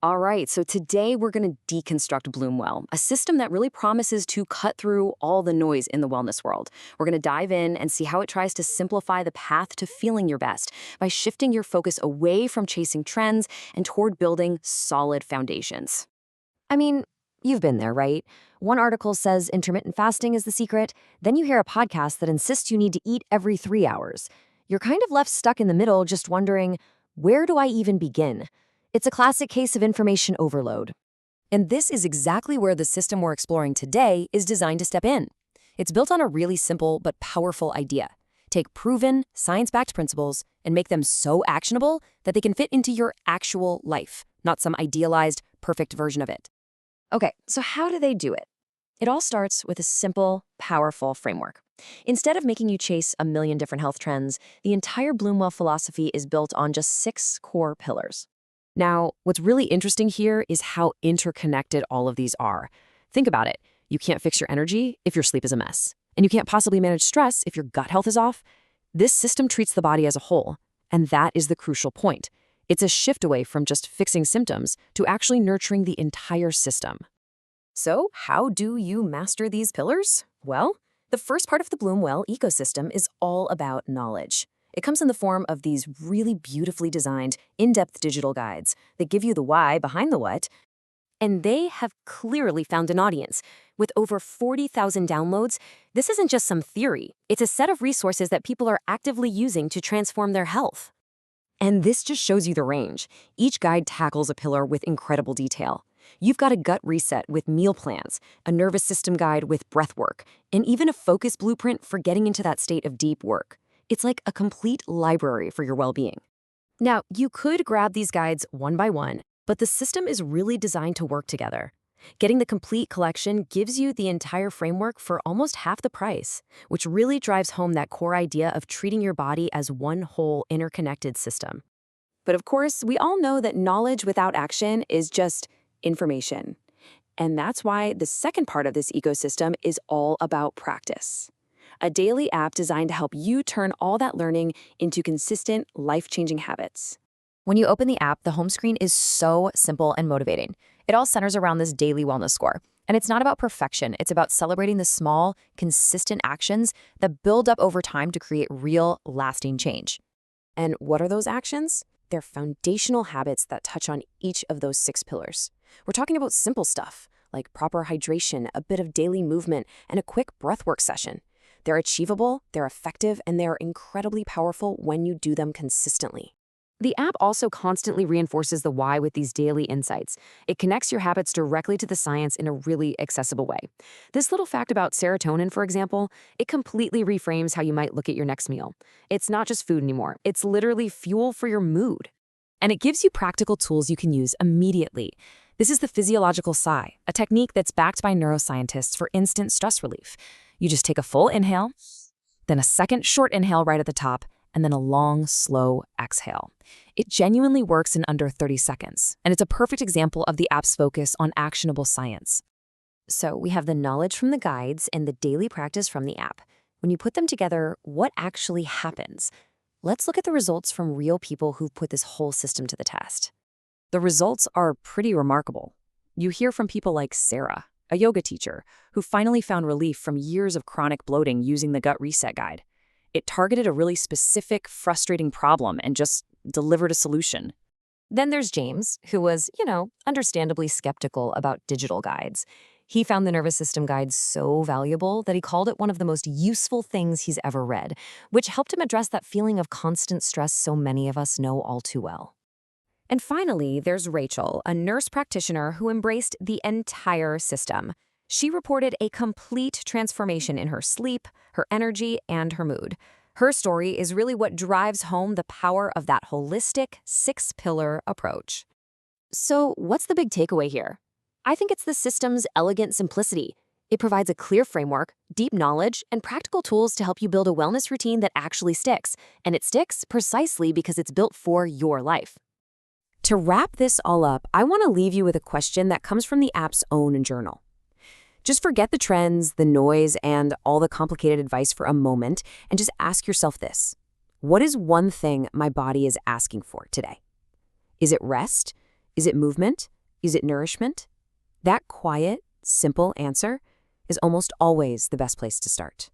All right, so today we're going to deconstruct BloomWell, a system that really promises to cut through all the noise in the wellness world. We're going to dive in and see how it tries to simplify the path to feeling your best by shifting your focus away from chasing trends and toward building solid foundations. I mean, you've been there, right? One article says intermittent fasting is the secret, then you hear a podcast that insists you need to eat every 3 hours. You're kind of left stuck in the middle, just wondering, where do I even begin? It's a classic case of information overload. And this is exactly where the system we're exploring today is designed to step in. It's built on a really simple but powerful idea. Take proven, science-backed principles and make them so actionable that they can fit into your actual life, not some idealized, perfect version of it. Okay, so how do they do it? It all starts with a simple, powerful framework. Instead of making you chase a million different health trends, the entire BloomWell philosophy is built on just 6 core pillars. Now, what's really interesting here is how interconnected all of these are. Think about it. You can't fix your energy if your sleep is a mess. And you can't possibly manage stress if your gut health is off. This system treats the body as a whole. And that is the crucial point. It's a shift away from just fixing symptoms to actually nurturing the entire system. So, how do you master these pillars? Well, the first part of the BloomWell ecosystem is all about knowledge. It comes in the form of these really beautifully designed, in-depth digital guides that give you the why behind the what. And they have clearly found an audience. With over 40,000 downloads, this isn't just some theory. It's a set of resources that people are actively using to transform their health. And this just shows you the range. Each guide tackles a pillar with incredible detail. You've got a gut reset with meal plans, a nervous system guide with breath work, and even a focus blueprint for getting into that state of deep work. It's like a complete library for your well-being. Now, you could grab these guides one by one, but the system is really designed to work together. Getting the complete collection gives you the entire framework for almost half the price, which really drives home that core idea of treating your body as one whole interconnected system. But of course, we all know that knowledge without action is just information. And that's why the second part of this ecosystem is all about practice. A daily app designed to help you turn all that learning into consistent, life-changing habits. When you open the app, the home screen is so simple and motivating. It all centers around this daily wellness score. And it's not about perfection. It's about celebrating the small, consistent actions that build up over time to create real, lasting change. And what are those actions? They're foundational habits that touch on each of those 6 pillars. We're talking about simple stuff, like proper hydration, a bit of daily movement, and a quick breathwork session. They're achievable, they're effective, and they're incredibly powerful when you do them consistently. The app also constantly reinforces the why with these daily insights. It connects your habits directly to the science in a really accessible way. This little fact about serotonin, for example, it completely reframes how you might look at your next meal. It's not just food anymore. It's literally fuel for your mood. And it gives you practical tools you can use immediately. This is the physiological sigh, a technique that's backed by neuroscientists for instant stress relief. You just take a full inhale, then a second short inhale right at the top, and then a long, slow exhale. It genuinely works in under 30 seconds, and it's a perfect example of the app's focus on actionable science. So we have the knowledge from the guides and the daily practice from the app. When you put them together, what actually happens? Let's look at the results from real people who've put this whole system to the test. The results are pretty remarkable. You hear from people like Sarah, a yoga teacher, who finally found relief from years of chronic bloating using the Gut Reset Guide. It targeted a really specific, frustrating problem and just delivered a solution. Then there's James, who was, understandably skeptical about digital guides. He found the nervous system guide so valuable that he called it one of the most useful things he's ever read, which helped him address that feeling of constant stress so many of us know all too well. And finally, there's Rachel, a nurse practitioner who embraced the entire system. She reported a complete transformation in her sleep, her energy, and her mood. Her story is really what drives home the power of that holistic 6-pillar approach. So what's the big takeaway here? I think it's the system's elegant simplicity. It provides a clear framework, deep knowledge, and practical tools to help you build a wellness routine that actually sticks. And it sticks precisely because it's built for your life. To wrap this all up, I want to leave you with a question that comes from the app's own journal. Just forget the trends, the noise, and all the complicated advice for a moment, and just ask yourself this. What is one thing my body is asking for today? Is it rest? Is it movement? Is it nourishment? That quiet, simple answer is almost always the best place to start.